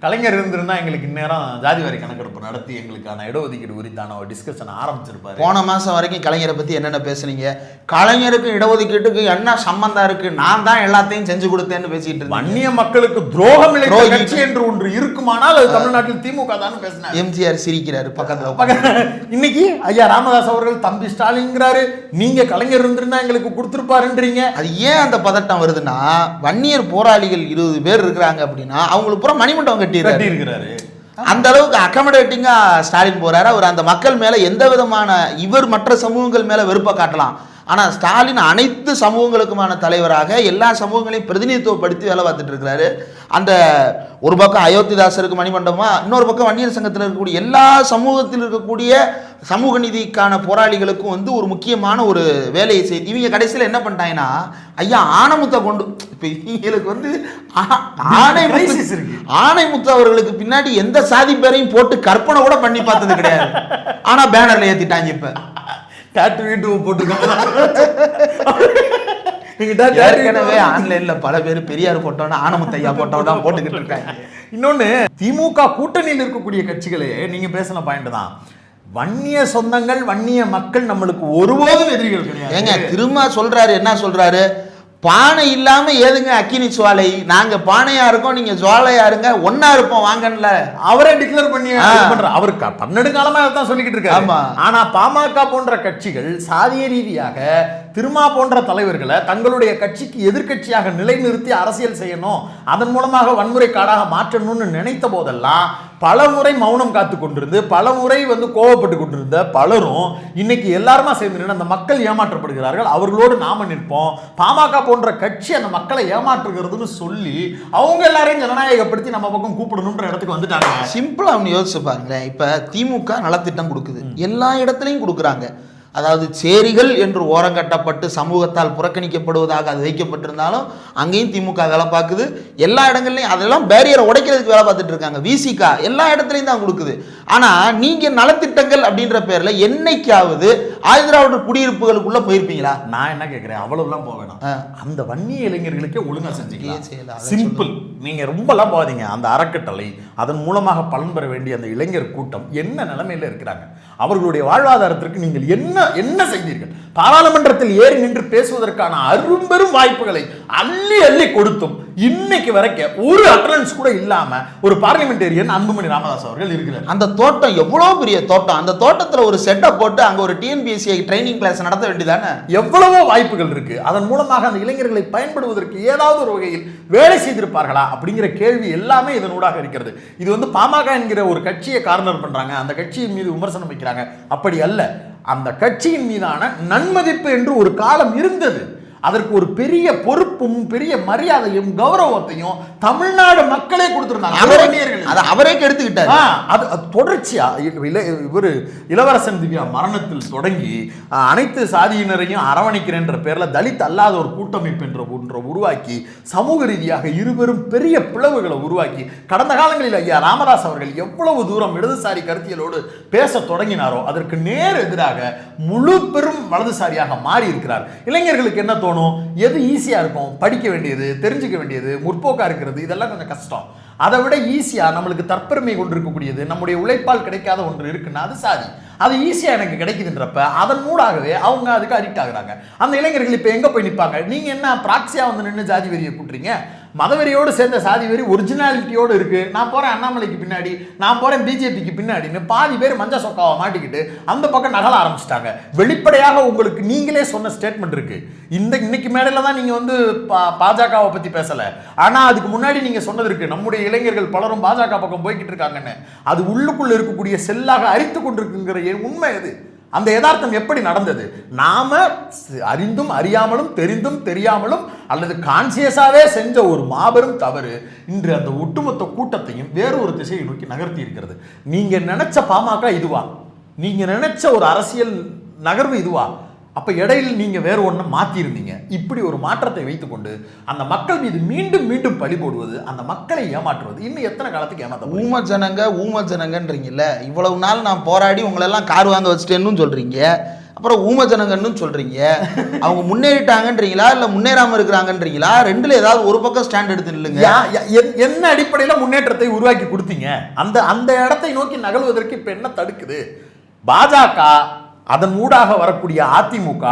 S2: கலைஞர் இருந்திருந்தா எங்களுக்கு இந்நேரம் ஜாதி வாரி கணக்கெடுப்பு நடத்தி எங்களுக்கான இடஒதுக்கீடு குறித்தான ஒரு டிஸ்கஷன் ஆரம்பிச்சிருப்பாரு.
S1: போன மாசம் வரைக்கும் கலைஞரை பத்தி என்னென்ன பேசுனீங்க? கலைஞருக்கு இடஒதுக்கீட்டுக்கு என்ன சம்பந்தம் இருக்கு? நான் தான் எல்லாத்தையும் செஞ்சு கொடுத்தேன்னு பேசிட்டு இருக்கேன்.
S2: வன்னிய மக்களுக்கு துரோகம் இழைத்த கட்சி என்று ஒன்று இருக்குமானால் அது தமிழ்நாட்டில் திமுக தான் பேசினார்.
S1: எம்ஜிஆர் சிரிக்கிறாரு பக்கத்துல.
S2: இன்னைக்கு ஐயா ராமதாஸ் அவர்கள் தம்பி ஸ்டாலின்ங்கிறாரு. நீங்க கலைஞர் இருந்திருந்தா எங்களுக்கு கொடுத்துருப்பாருன்றீங்க.
S1: அது ஏன் அந்த பதட்டம் வருதுன்னா, வன்னியர் போராளிகள் 20 பேர் இருக்கிறாங்க அப்படின்னா அவங்களுக்கு பூரா மணிமண்டபம் கட்டி இருக்கிறாரு. அந்த அளவுக்கு அக்கமடேட்டிங்கா ஸ்டாலின் போறாரு. அவர் அந்த மக்கள் மேல எந்த விதமான, இவர் மற்ற சமூகங்கள் மேல வெறுப்பை காட்டலாம், ஆனா ஸ்டாலின் அனைத்து சமூகங்களுக்குமான தலைவராக எல்லா சமூகங்களையும் பிரதிநிதித்துவப்படுத்தி வேலை பார்த்துட்டு இருக்கிறாரு. அந்த ஒரு பக்கம் அயோத்திதாசருக்கு மணிமண்டபமா, இன்னொரு பக்கம் வன்னியர் சங்கத்தில் இருக்கக்கூடிய எல்லா சமூகத்தில் இருக்கக்கூடிய சமூக நீதிக்கான போராளிகளுக்கும் ஒரு முக்கியமான ஒரு வேலையை செய்து இவங்க கடைசியில் என்ன பண்ணிட்டாங்கன்னா, ஐயா ஆனைமுத்தை கொண்டு இப்போ இவங்களுக்கு ஆனைமுத்து அவர்களுக்கு பின்னாடி எந்த சாதி பேரையும் போட்டு கற்பனை கூட பண்ணி பார்த்தது கிடையாது. ஆனா பேனர்ல ஏத்திட்டாங்க. இப்ப ஏற்கனவே ஆன்லைன்ல பல பேர் பெரியார் போட்டோன்னா ஆனமுத்தையா போட்டோ தான் போட்டுக்கிட்டு இருக்காங்க.
S2: இன்னொன்னு, திமுக கூட்டணியில் இருக்கக்கூடிய கட்சிகளே நீங்க பேசின பாயிண்ட் தான். வன்னிய சொந்தங்கள், வன்னிய மக்கள் நம்மளுக்கு ஒருபோதும் எதிரிகள் கிடையாது.
S1: ஏங்க திரும்ப சொல்றாரு, என்ன சொல்றாரு? பானை இல்லாம ஏதுங்க அக்கினி சுவாலை, நாங்க பானையா இருக்கோம், நீங்க ஜுவாலையா இருங்க, ஒன்னா இருப்போம் வாங்கல
S2: அவரே டிக்ளேர் பண்ணி அவர் 12 காலமா தான் சொல்லிக்கிட்டு இருக்காரு. ஆனா பாமக போன்ற கட்சிகள் சாதிய ரீதியாக திருமா போன்ற தலைவர்களை தங்களுடைய கட்சிக்கு எதிர்கட்சியாக நிலைநிறுத்தி அரசியல் செய்யணும், அதன் மூலமாக வன்முறை காடாக மாற்றணும்னு நினைத்த போதெல்லாம் பல முறை மௌனம் காத்து கொண்டிருந்து, பல முறை கோவப்பட்டு கொண்டிருந்த பலரும் இன்னைக்கு எல்லாருமா சேர்ந்து அந்த மக்கள் ஏமாற்றப்படுகிறார்கள், அவர்களோடு நாம நிற்போம், பாமக போன்ற கட்சி அந்த மக்களை ஏமாற்றுகிறதுன்னு சொல்லி அவங்க எல்லாரையும் ஜனநாயகப்படுத்தி நம்ம பக்கம் கூப்பிடணும்ன்ற இடத்துக்கு வந்துட்டாங்க.
S1: சிம்பிளா அவங்க யோசிச்சு பாருங்களேன். இப்ப திமுக நலத்திட்டம் கொடுக்குது, எல்லா இடத்துலையும் கொடுக்குறாங்க. அதாவது சேரிகள் என்று ஓரங்கட்டப்பட்டு சமூகத்தால் புறக்கணிக்கப்படுவதாக அது வைக்கப்பட்டிருந்தாலும் அங்கேயும் திமுக வேலை பார்க்குது. எல்லா இடங்கள்லையும் அதெல்லாம் பேரியரை உடைக்கிறதுக்கு வேலை பார்த்துட்டு இருக்காங்க. விசிகா எல்லா இடத்துலையும் தான் கொடுக்குது. ஆனால் நீங்கள் நலத்திட்டங்கள் அப்படின்ற பேரில் என்னைக்காவது ஆதிதிராவிடர் குடியிருப்புகளுக்குள்ள போயிருப்பீங்களா?
S2: நான் என்ன கேட்குறேன், அவ்வளவுலாம் போக வேணாம். அந்த வன்னிய இளைஞர்களுக்கே ஒழுங்காக செஞ்சுக்கலாம். சிம்பிள். நீங்கள் ரொம்பலாம் போகாதீங்க. அந்த அறக்கட்டளை, அதன் மூலமாக பலன் பெற வேண்டிய அந்த இளைஞர் கூட்டம் என்ன நிலைமையில் இருக்கிறாங்க, அவர்களுடைய வாழ்வாதாரத்திற்கு நீங்கள் என்ன செய்தீர்கள்? பாராளுமன்றத்தில் ஏறி நின்று பேசுவதற்கான அரும்பெரும் வாய்ப்புகளை அள்ளி அள்ளி கொடுத்தும் இன்னைக்கு வரைக்கும் ஒரு அட்டெண்டன்ஸ் கூட இல்லாம ஒரு பார்லிமெண்டேரியன் அன்புமணி ராமதாஸ் அவர்கள் இருக்கிறார்.
S1: அந்த தோட்டம் எவ்வளவு பெரிய தோட்டம், அந்த தோட்டத்துல ஒரு செட்டப் போட்டு அங்க ஒரு டிஎன்பிஎஸ்சி ட்ரைனிங் கிளாஸ் நடத்த வேண்டியதானே?
S2: எவ்வளவோ வாய்ப்புகள் இருக்கு. அதன் மூலமாக அந்த இளைஞர்களை பயன்படுவதற்கு ஏதாவது ஒரு வகையில் வேலை செய்திருப்பார்களா அப்படிங்கிற கேள்வி எல்லாமே இதனூடாக இருக்கிறது. இது பாமக என்கிற ஒரு கட்சியை கார்னர் பண்றாங்க, அந்த கட்சியின் மீது விமர்சனம் வைக்கிறாங்க. அப்படி அல்ல. அந்த கட்சியின் மீதான நன்மதிப்பு என்று ஒரு காலம் இருந்தது. அதற்கு ஒரு பெரிய பொறுப்பும் பெரிய மரியாதையும் கௌரவத்தையும் தமிழ்நாடு மக்களே கொடுத்திருந்தாங்க.
S1: அவரே கெடுத்துக்கிட்டாரு.
S2: அது தொடர்ச்சியா இவர் இளவரசன் திவ்யா மரணத்தில் தொடங்கி அனைத்து சாதியினரையும் அரவணைக்கிறேன்ற பேர்ல தலித் அல்லாத ஒரு கூட்டமைப்பு என்ற ஒன்றை உருவாக்கி சமூக ரீதியாக இருவரும் பெரிய பிளவுகளை உருவாக்கி கடந்த காலங்களில் ஐயா ராமதாஸ் அவர்கள் எவ்வளவு தூரம் இடதுசாரி கருத்தியலோடு பேச தொடங்கினாரோ அதற்கு நேர் எதிராக முழு பெரும் வலதுசாரியாக மாறி இருக்கிறார். இளைஞர்களுக்கு என்ன தோணும்? எது ஈஸியா இருக்கும்? படிக்க வேண்டியது, தெரிஞ்சுக்க வேண்டியது, முற்போக்கா இருக்கிறது, இதெல்லாம் கொஞ்சம் கஷ்டம். அதை விட ஈஸியா நம்மளுக்கு தற்பெருமை கொண்டிருக்கக்கூடியது, நம்முடைய உழைப்பால் கிடைக்காத ஒன்று இருக்குன்னா அது சாதி. அது ஈஸியா எனக்கு கிடைக்குதுன்றப்ப அதன் மூடாகவே அவங்க அதுக்கு அடிக்ட் ஆகுறாங்க. அந்த இளைஞர்கள் இப்ப எங்க போய் நிற்பாங்க? நீங்க என்ன பிராக்சியா வந்து நின்று ஜாதி வெறியை கூட்டுறீங்க? மதவெறியோடு சேர்ந்த சாதி வெறி ஒரிஜினாலிட்டியோடு இருக்கு. நான் போறேன் அண்ணாமலைக்கு பின்னாடி, நான் போறேன் பிஜேபிக்கு பின்னாடின்னு பாதி பேர் மஞ்ச சொக்காவை மாட்டிக்கிட்டு அந்த பக்கம் நகல ஆரம்பிச்சிட்டாங்க. வெளிப்படையாக உங்களுக்கு நீங்களே சொன்ன ஸ்டேட்மெண்ட் இருக்கு. இன்னைக்கு மேடையில தான் நீங்க வந்து பாஜகவை பத்தி பேசல, ஆனா அதுக்கு முன்னாடி நீங்க சொன்னது இருக்கு, நம்முடைய இளைஞர்கள் பலரும் பாஜக பக்கம் போய்கிட்டு இருக்காங்கன்னு. அது உள்ளுக்குள்ள இருக்கக்கூடிய செல்லாக அரித்து கொண்டிருக்குங்கிற உண்மை அது. அந்த யதார்த்தம் எப்படி நடந்தது? நாம அறிந்தும் அறியாமலும் தெரிந்தும் தெரியாமலும் அல்லது கான்சியஸாவே செஞ்ச ஒரு மாபெரும் தவறு இன்று அந்த ஒட்டுமொத்த கூட்டத்தையும் வேறு ஒரு திசையை நோக்கி நகர்த்தி இருக்கிறது. நீங்க நினைச்ச பாமக இதுவா? நீங்க நினைச்ச ஒரு அரசியல் நகர்வு இதுவா? அப்ப இடையில் நீங்க வேற ஒண்ணு மாத்தி இருந்தீங்க. இப்படி ஒரு மாற்றத்தை வைத்துக்கொண்டு அந்த மக்கள் மீது மீண்டும் மீண்டும் பழி போடுவது, அந்த மக்களை ஏமாற்றுவது இன்னும் எத்தனை காலத்துக்கு ஏமாத்த?
S1: ஊம ஜனங்கன்றீங்கல்ல, இவ்வளவு நாள் நான் போராடி உங்களெல்லாம் கார் வாங்க வச்சுட்டேன்னு சொல்றீங்க, அப்புறம் ஊம ஜனங்கன்னு சொல்றீங்க. அவங்க முன்னேறிட்டாங்கன்றீங்களா இல்ல முன்னேறாம இருக்கிறாங்கன்றீங்களா? ரெண்டுல ஏதாவது ஒரு பக்கம் ஸ்டாண்ட் எடுத்து இல்லைங்க.
S2: என்ன அடிப்படையில் முன்னேற்றத்தை உருவாக்கி கொடுத்தீங்க? அந்த இடத்தை நோக்கி நகழ்வதற்கு இப்ப என்ன தடுக்குது? பாஜக அதன் ஊடாக வரக்கூடிய அதிமுக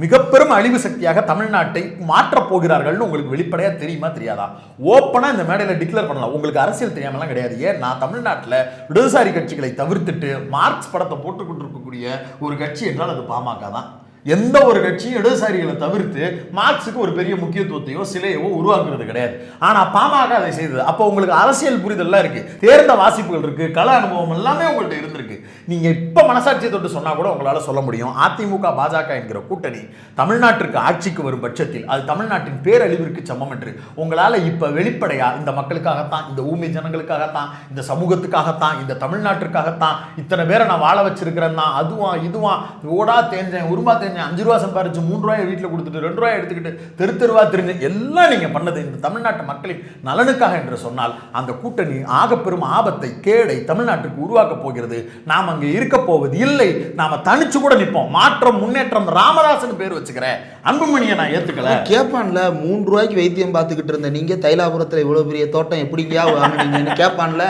S2: மிக பெரும் அழிவு சக்தியாக தமிழ்நாட்டை மாற்றப் போகிறார்கள்னு உங்களுக்கு வெளிப்படையா தெரியுமா தெரியாதா? ஓப்பனா இந்த மேடையில் டிக்ளேர் பண்ணலாம். உங்களுக்கு அரசியல் தெரியாமலாம் கிடையாது. ஏன் நான் தமிழ்நாட்டில் இடதுசாரி கட்சிகளை தவிர்த்துட்டு மார்க்ஸ் படத்தை போட்டுக்கிட்டு இருக்கக்கூடிய ஒரு கட்சி என்றால் அது பாமக தான். எந்த ஒரு கட்சியும் இடதுசாரிகளை தவிர்த்து மார்க்ஸுக்கு ஒரு பெரிய முக்கியத்துவத்தையோ சிலையவோ உருவாக்குறது கிடையாது. ஆனா பாமக அதை செய்தது. அப்போ உங்களுக்கு அரசியல் புரிதல்லாம் இருக்கு, தேர்ந்த வாசிப்புகள் இருக்கு, கள அனுபவம் எல்லாமே உங்கள்கிட்ட இருந்திருக்கு. நீங்க இப்ப மனசாட்சியை தொட்டு சொன்னா கூட உங்களால சொல்ல முடியும், அதிமுக பாஜக என்கிற கூட்டணி தமிழ்நாட்டிற்கு ஆட்சிக்கு வரும் பட்சத்தில் அது தமிழ்நாட்டின் பேரழிவிற்கு சமம் என்று உங்களால இப்ப வெளிப்படையா இந்த மக்களுக்காகத்தான், இந்த ஊமை ஜனங்களுக்காகத்தான், இந்த சமூகத்துக்காகத்தான், இந்த தமிழ்நாட்டிற்காகத்தான் இத்தனை பேரை நான் வாழ வச்சிருக்கிறேன் தான், அதுவா இதுவா ஓடா தேஞ்சேன் உருமா தேஞ்சேன் 5 ரூபா சம்பாரிச்சு 3 ரூபாய் வீட்டில் கொடுத்துட்டு 2 ரூபாய் எடுத்துக்கிட்டு தெருவா தெரிஞ்சு எல்லாம் நீங்க பண்ணது இந்த தமிழ்நாட்டு மக்களின் நலனுக்காக என்று சொன்னால் அந்த கூட்டணி ஆக பெரும் ஆபத்தை, கேடை தமிழ்நாட்டுக்கு உருவாக்க போகிறது. நாம் அங்கே இருக்க போவது இல்லை. நாம தனிச்சு கூட நிற்போம். மாற்றம் முன்னேற்றம் ராமதாசன் பேர் வச்சுக்கிறேன். அன்புமணியை நான் ஏத்துக்கல.
S1: கேட்பான்ல, 3 ரூபாய்க்கு வைத்தியம் பார்த்துக்கிட்டு இருந்த நீங்க தைலாபுரத்துல இவ்வளவு பெரிய தோட்டம் எப்படியா வாங்கினீங்கன்னு கேட்பான்ல.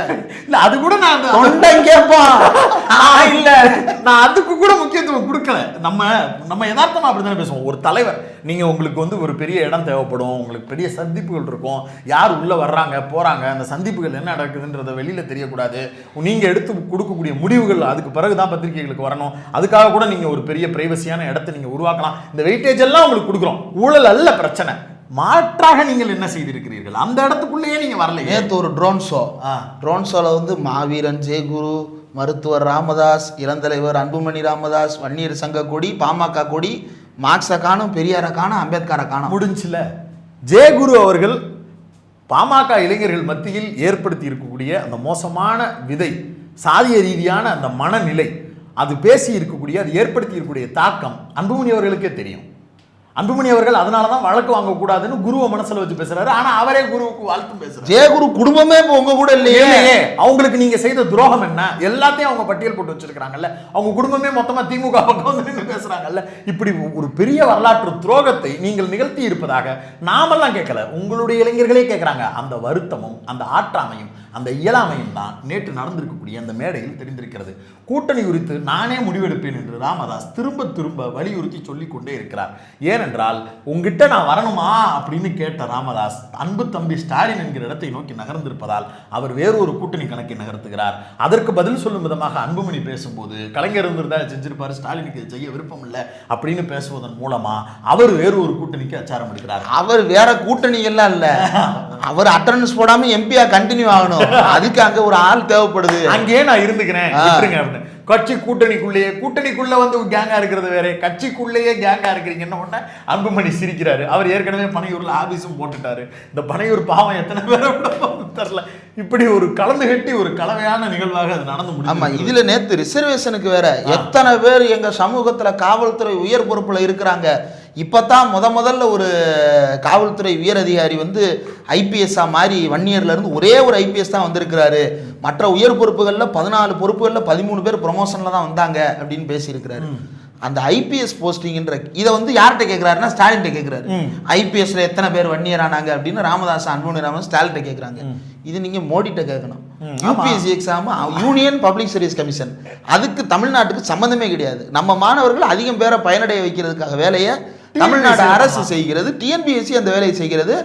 S2: இல்ல அது கூட நான்
S1: கேட்பான்.
S2: இல்ல நான் அதுக்கு கூட முக்கியத்துவம் கொடுக்கல. நம்ம யதார்த்தமா அப்படித்தானே பேசுவோம். ஒரு தலைவர், நீங்க உங்களுக்கு வந்து ஒரு பெரிய இடம் தேவைப்படும், உங்களுக்கு பெரிய சந்திப்புகள் இருக்கும், யார் உள்ள வர்றாங்க போறாங்க, அந்த சந்திப்புகள் என்ன நடக்குதுன்றத வெளியில தெரியக்கூடாது, நீங்க எடுத்து கொடுக்கக்கூடிய முடிவுகள் அதுக்கு பிறகுதான் பத்திரிகைகளுக்கு வரணும். அதுக்காக கூட நீங்க ஒரு பெரிய பிரைவசியான இடத்தை நீங்க உருவாக்கலாம். இந்த வெயிட்டேஜ் எல்லாம் உங்களுக்கு கொடுக்குறோம். ஊழல் அல்ல பிரச்சனை. மாற்றாக நீங்கள் என்ன செய்திருக்கிறீர்கள்? அந்த இடத்துக்குள்ளேயே நீங்க வரல.
S1: நேற்று ஒரு ட்ரோன் ஷோல வந்து மாவீரன் ஜெயகுரு, மருத்துவர் ராமதாஸ், இளந்தலைவர் அன்புமணி ராமதாஸ், வன்னியர் சங்க கொடி, பாமக கொடி, மார்க்ஸை காணும், பெரியாரை காணும், அம்பேத்கரை காணும்.
S2: முடிஞ்சுல. ஜெயகுரு அவர்கள் பாமக இளைஞர்கள் மத்தியில் ஏற்படுத்தி இருக்கக்கூடிய அந்த மோசமான விதை, சாதிய ரீதியான அந்த மனநிலை, அது பேசி இருக்கக்கூடிய, அது ஏற்படுத்தி இருக்கக்கூடிய தாக்கம் அன்புமணி அவர்களுக்கே தெரியும். அன்புமணி அவர்கள் அதனாலதான் வழக்கு வாங்கக்கூடாதுன்னு குருவை மனசுல வச்சு பேசுறாரு. ஆனா அவரே குருவுக்கு வாழ்த்தும் பேசுறாரு.
S1: ஜெயகுரு குடும்பமே உங்க கூட இல்லையே.
S2: அவங்களுக்கு நீங்க செய்த துரோகம் என்ன எல்லாத்தையும் அவங்க பட்டியல் போட்டு வச்சிருக்காங்கல்ல. அவங்க குடும்பமே மொத்தமா திமுக பக்கம் வந்து பேசுறாங்கல்ல. இப்படி ஒரு பெரிய வரலாற்று துரோகத்தை நீங்கள் நிகழ்த்தி இருப்பதாக நாமெல்லாம் கேட்கல, உங்களுடைய இளைஞர்களே கேட்கிறாங்க. அந்த வருத்தமும் அந்த ஆற்றாமையும் அந்த இயலாமையும் தான் நேற்று நடந்திருக்கக்கூடிய அந்த மேடையில் தெரிந்திருக்கிறது. கூட்டணி குறித்து நானே முடிவெடுப்பேன் என்று ராமதாஸ் திரும்ப திரும்ப வலியுறுத்தி சொல்லிக் கொண்டே இருக்கிறார். ஏனென்றால் உங்ககிட்ட நான் வரணுமா அப்படின்னு கேட்ட ராமதாஸ் அன்பு தம்பி ஸ்டாலின் என்கிற இடத்தை நோக்கி நகர்ந்திருப்பதால் அவர் வேறு ஒரு கூட்டணி கணக்கை நகர்த்துகிறார். அதற்கு பதில் சொல்லும் விதமாக அன்புமணி பேசும்போது கலைஞர் இருந்திருந்தா செஞ்சிருப்பாரு, ஸ்டாலினுக்கு இதை செய்ய விருப்பம் இல்லை அப்படின்னு பேசுவதன் மூலமா அவர் வேறு ஒரு கூட்டணிக்கு அச்சாரம் எடுக்கிறார்.
S1: அவர் வேற கூட்டணி எல்லாம் இல்ல, அவர் அட்டெண்டன்ஸ் போடாம எம்பியா கண்டினியூ ஆகணும். அதுக்கு அங்க ஒரு ஆள் தேவைப்படுது.
S2: அங்கேயே நான் இருந்துக்கிறேன். கட்சி கூட்டணிக்குள்ளேயே, கூட்டணிக்குள்ள வந்து கேங்கா இருக்கிறது வேற, கட்சிக்குள்ளேயே கேங்கா இருக்கிறீங்க. என்ன ஒண்ணு அன்புமணி சிரிக்கிறாரு. அவர் ஏற்கனவே பனையூர்ல ஆபீஸும் போட்டுட்டாரு. இந்த பனையூர் பாவம் எத்தனை பேரை தெரியல. இப்படி ஒரு கலந்து கட்டி ஒரு கலவையான நிகழ்வாக அது நடந்து முடியும்.
S1: ஆமா, இதுல நேத்து ரிசர்வேஷனுக்கு வேற எத்தனை பேர் எங்க சமூகத்துல காவல்துறை உயர் பொறுப்புல இருக்கிறாங்க. இப்பதான் முதல்ல ஒரு காவல்துறை உயர் அதிகாரி வந்து ஐபிஎஸ்ஸா மாறி வன்னியர்ல இருந்து ஒரே ஒரு ஐபிஎஸ் தான் வந்திருக்கிறாரு. மற்ற உயர் பொறுப்புகள்ல 14 பொறுப்புகள்ல 13 பேர் ப்ரொமோஷன்ல தான் வந்தாங்க அப்படின்னு பேசியிருக்கிறாரு. அந்த ஐபிஎஸ் போஸ்டிங்ன்ற இதை வந்து யார்கிட்ட கேட்கிறாருன்னா ஸ்டாலின்கிட்ட கேட்கிறாரு. ஐபிஎஸ்ல எத்தனை பேர் வன்னியரானாங்க அப்படின்னு ராமதாஸ் அன்புமணி ராமதாஸ் ஸ்டாலின்கிட்ட கேட்குறாங்க. இது நீங்க மோடிட்ட கேட்கணும். UPSC exam union public service commission, அதுக்கு தமிழ்நாட்டுக்கு சம்மந்தமே கிடையாது. நம்ம மாணவர்கள் அதிகம் பேரை பயனடைய வைக்கிறதுக்காக வேலையை தமிழ்நாடு அரசு செய்கிறது. டிஎன்பிஎஸ்சி அந்த வேலையை செய்கிறது.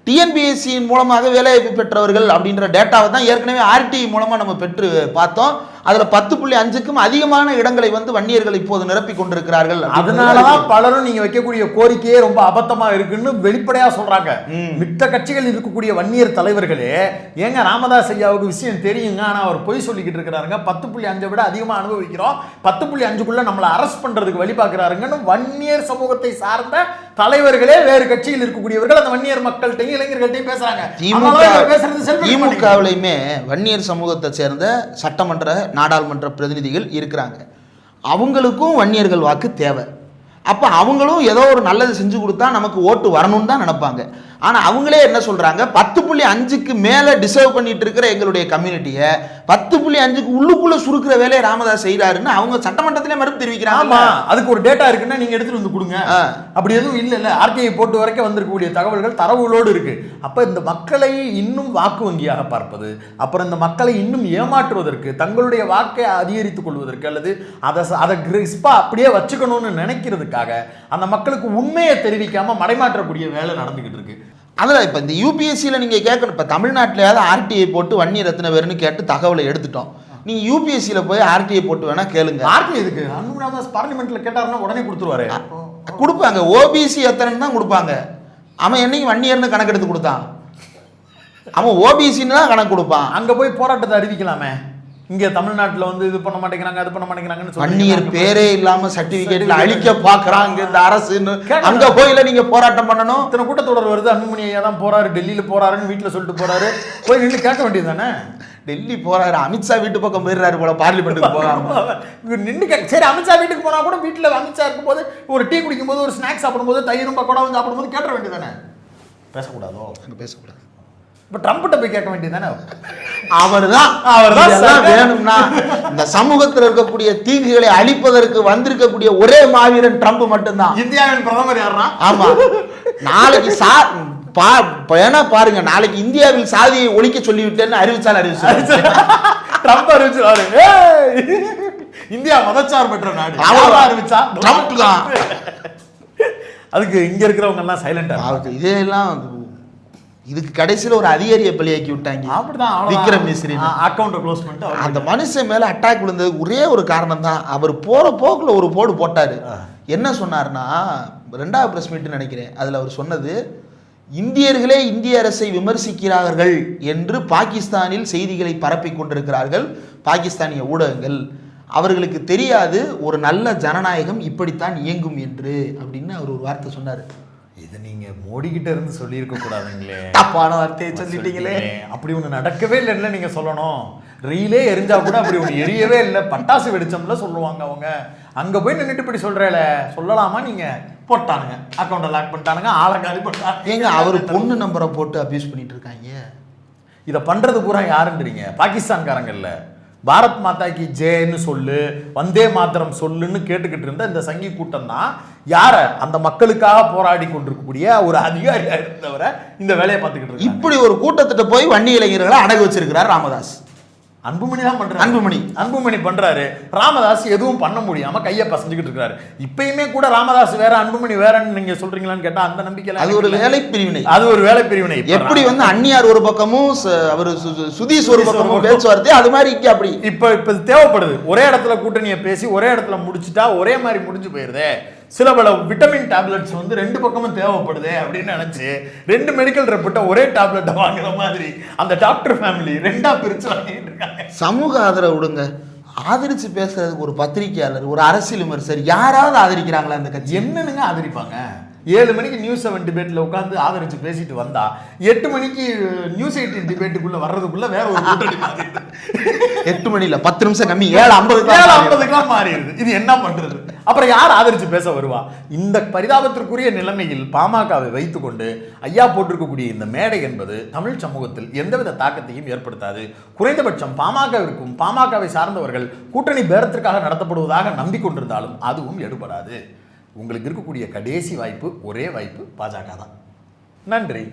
S1: டிஎன்பிஎஸ்சியின் மூலமாக வேலைவாய்ப்பு பெற்றவர்கள் அப்படின்ற டேட்டாவை தான் ஏற்கனவே ஆர்டிஐ மூலமாக நம்ம பெற்று பார்த்தோம். அதில் 10.5க்கும் அதிகமான இடங்களை வந்து வன்னியர்கள் இப்போது நிரப்பி கொண்டிருக்கிறார்கள்.
S2: அதனாலதான் பலரும் நீங்க வைக்கக்கூடிய கோரிக்கையே ரொம்ப அபத்தமா இருக்குன்னு வெளிப்படையா சொல்றாங்க. மித்த கட்சிகள் இருக்கக்கூடிய வன்னியர் தலைவர்களே, ஏங்க ராமதாஸ் ஐயாவுக்கு விஷயம் தெரியுங்க, ஆனா அவர் பொய் சொல்லிக்கிட்டு இருக்கிறாருங்க, 10.5 விட அதிகமா அனுபவிக்கிறோம், 10.5க்குள்ள நம்மளை அரெஸ்ட் பண்றதுக்கு வழி பார்க்கிறாருங்கன்னு வன்னியர் சமூகத்தை சார்ந்த தலைவர்களே வேறு கட்சியில் இருக்கக்கூடியவர்கள் அந்த வன்னியர் மக்கள்கிட்டையும் இளைஞர்கள்ட்டையும் பேசுறாங்க.
S1: திமுகவிலையுமே வன்னியர் சமூகத்தை சேர்ந்த சட்டமன்ற நாடாளுமன்ற பிரதிநிதிகள் இருக்கிறாங்க. அவங்களுக்கும் வன்னியர்கள் வாக்கு தேவை. அப்போ அவங்களும் ஏதோ ஒரு நல்லது செஞ்சு கொடுத்தா நமக்கு ஓட்டு வரணும்னு தான் நினைப்பாங்க. ஆனால் அவங்களே என்ன சொல்றாங்க, 10.5க்கு மேலே டிசர்வ் பண்ணிட்டு இருக்கிற எங்களுடைய கம்யூனிட்டியை 10.5க்கு உள்ளுக்குள்ள சுருக்கிற வேலையை ராமதாஸ் செய்யறாருன்னு அவங்க சட்டமன்றத்திலே மறுப்பு தெரிவிக்கிறாங்க.
S2: அதுக்கு ஒரு டேட்டா இருக்குன்னா நீங்க எடுத்துட்டு வந்து கொடுங்க. அப்படி எதுவும் இல்ல. ஆர்டிஐ போட்டு வரைக்கும் வந்திருக்கக்கூடிய தகவல்கள் தரவுகளோடு இருக்கு. அப்ப இந்த மக்களை இன்னும் வாக்கு வங்கியாக பார்ப்பது, அப்புறம் இந்த மக்களை இன்னும் ஏமாற்றுவதற்கு, தங்களுடைய வாக்கை அதிகரித்துக் கொள்வதற்கு, அல்லது அதை கிறிஸ்பா அப்படியே வச்சுக்கணும்னு நினைக்கிறதுக்காக அந்த மக்களுக்கு உண்மையை தெரிவிக்காம மடைமாற்றக்கூடிய வேலை நடந்துகிட்டு இருக்கு.
S1: அதில் இப்போ இந்த யூபிஎஸ்சியில் நீங்கள் கேட்கணும். இப்போ தமிழ்நாட்டிலேயாவது ஆர்டிஐ போட்டு வன்னியர் எத்தனை பேர்னு கேட்டு தகவலை எடுத்துட்டோம். நீங்கள் யூபிஎஸ்சியில் போய் ஆர்டிஐ போட்டு வேணா கேளுங்க.
S2: ஆர்டிஐ எதுக்கு? அன்புமணி பார்லிமெண்ட்ல கேட்டாருன்னா உடனே கொடுத்துருவாரு.
S1: கொடுப்பாங்க. ஓபிசி எத்தனைன்னு தான் கொடுப்பாங்க. அவன் என்னைக்கு வன்னியர்னு கணக்கெடுத்து கொடுத்தான்? அவன் ஓபிசின்னு தான் கணக்கு கொடுப்பான்.
S2: அங்கே போய் போராட்டத்தை அறிவிக்கலாமே. இங்க தமிழ்நாட்டுல வந்து இது பண்ண மாட்டேங்கிறாங்க, அது பண்ண மாட்டேங்கிறாங்கன்னு
S1: வன்னியர் பேரே இல்லாம சர்டிபிகேட்ல அழிக்க பாக்குறாங்க இந்த அரசுன்னு. அங்க போயில நீங்க போராட்டம் பண்ணணும்.
S2: இத்தனை கூட்டத்தொடர் வருது, அன்புமணி ஐயா தான் போறாரு, டெல்லியில போறாருன்னு வீட்டுல சொல்லிட்டு போறாரு, போய் நின்று கேட்க வேண்டியது தானே.
S1: டெல்லி போறாரு, அமித்ஷா வீட்டு பக்கம் போயிடுறாரு போல, பார்லிமெண்ட்டுக்கு போறாங்க
S2: நின்று சரி, அமித்ஷா வீட்டுக்கு போனா கூட வீட்டுல அமித்ஷா இருக்கும் போது ஒரு டீ குடிக்கும் போது, ஒரு ஸ்நாக்ஸ் சாப்பிடும் போது, தயிரும் பக்கோடாவும் சாப்பிடும் போது கேட்ட வேண்டியது தானே. பேசக்கூடாதோ? அங்க பேசக்கூடாது. இப்ப ட்ரம்ப்ட்ட போய் கேட்க வேண்டியது தானே.
S1: அவர்தான் வேணும்னா இந்த சமூகத்தில் இருக்கக்கூடிய தீங்குகளை அழிப்பதற்கு வந்திருக்கக்கூடிய ஒரே மாவீரன் ட்ரம்ப் மட்டும்தான்.
S2: இந்தியாவின் பிரதமர் யாருன்னா?
S1: ஆமா, நாளைக்கு பாருங்க, நாளைக்கு இந்தியாவில் சாதியை ஒழிக்க சொல்லிவிட்டேன்னு அறிவிச்சு
S2: ட்ரம்ப் அறிவிச்சாரு. இந்தியா மதச்சார்பற்ற நாடு அறிவிச்சா ட்ரம்ப் தான். அதுக்கு இங்க இருக்கிறவங்க எல்லாம் சைலண்டா.
S1: இதெல்லாம் இதுக்கு கடைசியில் ஒரு அதிகாரியை பலியாக்கி விட்டாங்க.
S2: அப்படிதான்
S1: விக்ரம் மிஸ்ரி
S2: அக்கௌண்ட் க்ளோஸ் பண்ணிட்டு
S1: அந்த மனுஷன் மேல அட்டாக் விழுந்தது ஒரே ஒரு காரணம் தான். அவர் போற போக்குல ஒரு போடு போட்டாரு. என்ன சொன்னார்னா, 2வது பிரஸ் மீட் நினைக்கிறேன், அதுல அவர் சொன்னது, இந்தியர்களே இந்திய அரசை விமர்சிக்கிறார்கள் என்று பாகிஸ்தானில் செய்திகளை பரப்பி கொண்டிருக்கிறார்கள் பாகிஸ்தானிய ஊடகங்கள். அவர்களுக்கு தெரியாது ஒரு நல்ல ஜனநாயகம் இப்படித்தான் இயங்கும் என்று அப்படின்னு அவர் ஒரு வார்த்தை சொன்னார்.
S2: இதை நீங்க மோடி கிட்ட இருந்து சொல்லி இருக்க கூடாதுங்களே.
S1: தப்பான வார்த்தையை சொல்லிட்டீங்களே.
S2: அப்படி ஒண்ணு நடக்கவே இல்லைன்னு நீங்க சொல்லணும். ரீலே எரிஞ்சா கூட அப்படி ஒண்ணு எரியவே இல்லை, பட்டாசு வெடிச்சோம்ல சொல்லுவாங்க அவங்க. அங்க போய் நின்றுட்டு இப்படி சொல்றேல, சொல்லலாமா? நீங்க போட்டானுங்க, அக்கௌண்ட்டை லாக் பண்ணிட்டானுங்க, ஆளை காலி பண்ணிட்டாங்க.
S1: ஏங்க அவர் பொண்ணு நம்பரை போட்டு அபியூஸ் பண்ணிட்டு இருக்காங்க.
S2: இதை பண்றது பூரா யாருன்றீங்க? பாகிஸ்தான்காரங்க இல்ல. பாரத் மாதா கி ஜெயன்னு சொல்லு, வந்தே மாத்திரம் சொல்லுன்னு கேட்டுக்கிட்டு இருந்த இந்த சங்கி கூட்டம் தான் யார அந்த மக்களுக்காக போராடி கொண்டிருக்கக்கூடிய ஒரு அதிகாரியா இருந்தவரை இந்த வேலையை பார்த்துக்கிட்டு இருக்கு.
S1: இப்படி ஒரு கூட்டத்திட்ட போய் வன்னி இளைஞர்களை அடகு வச்சிருக்கிறார் ராமதாஸ்.
S2: அன்புமணி தான் பண்றாரு. அன்புமணி பண்றாரு. ராமதாஸ் எதுவும் பண்ண முடியாம கையை பசஞ்சுக்கிட்டு இருக்காரு. இப்பயுமே கூட ராமதாஸ் வேற அன்புமணி வேறன்னு நீங்க சொல்றீங்களான்னு கேட்டா அந்த நம்பிக்கை
S1: அது ஒரு வேலை பிரிவினை.
S2: அது ஒரு வேலை பிரிவினை.
S1: எப்படி வந்து அந்நியார் ஒரு பக்கமும் அவர் சுதீஷ் ஒரு பக்கமும் பேச்சுவார்த்தை, அது மாதிரி இங்க அப்படி
S2: இப்ப தேவைப்படுது. ஒரே இடத்துல கூட்டணியை பேசி ஒரே இடத்துல முடிச்சுட்டா ஒரே மாதிரி முடிஞ்சு போயிருதே. சில பல விட்டமின் டேப்லெட்ஸ் வந்து 2 பக்கமும் தேவைப்படுது அப்படின்னு நினைச்சு 2 மெடிக்கல் ரெப்ட்ட ஒரே டேப்லெட்டை வாங்குற மாதிரி அந்த டாக்டர் ஃபேமிலி 2ஆ பிரிச்சு வாங்கிட்டு இருக்காங்க.
S1: சமூக ஆதரவு விடுங்க, ஆதரிச்சு பேசுறதுக்கு ஒரு பத்திரிகையாளர், ஒரு அரசியல் விமர்சகர் யாராவது ஆதரிக்கிறாங்களா? அந்த கட்சி
S2: என்னன்னு ஆதரிப்பாங்க? 7 மணிக்கு நியூஸ் 7 டிபேட்ல உட்காந்து ஆதரிச்சு பேசிட்டு வந்தா 8 மணிக்கு நியூஸ் 18 டிபேட்டுக்குள்ள வர்றதுக்குள்ள வேற ஒரு கூட்டணி மாறிடுது.
S1: 8 மணில 10 நிமிஷம் கம்மி 7:50
S2: 7:50 மாறிடுது. இது என்ன பண்றது? அப்புறம் யார் ஆதரிச்சு பேச வருவா? இந்த பரிதாபத்திற்குரிய நிலைமையில் பாமகவை வைத்துக்கொண்டு ஐயா போட்டிருக்கக்கூடிய இந்த மேடை என்பது தமிழ் சமூகத்தில் எந்தவித தாக்கத்தையும் ஏற்படுத்தாது. குறைந்தபட்சம் பாமகவிற்கும் பாமகவை சார்ந்தவர்கள் கூட்டணி பேரத்திற்காக நடத்தப்படுவதாக நம்பிக்கொண்டிருந்தாலும் அதுவும் எடுபடாது. உங்களுக்கு இருக்கக்கூடிய கடைசி வாய்ப்பு, ஒரே வாய்ப்பு பாஜக தான். நன்றி.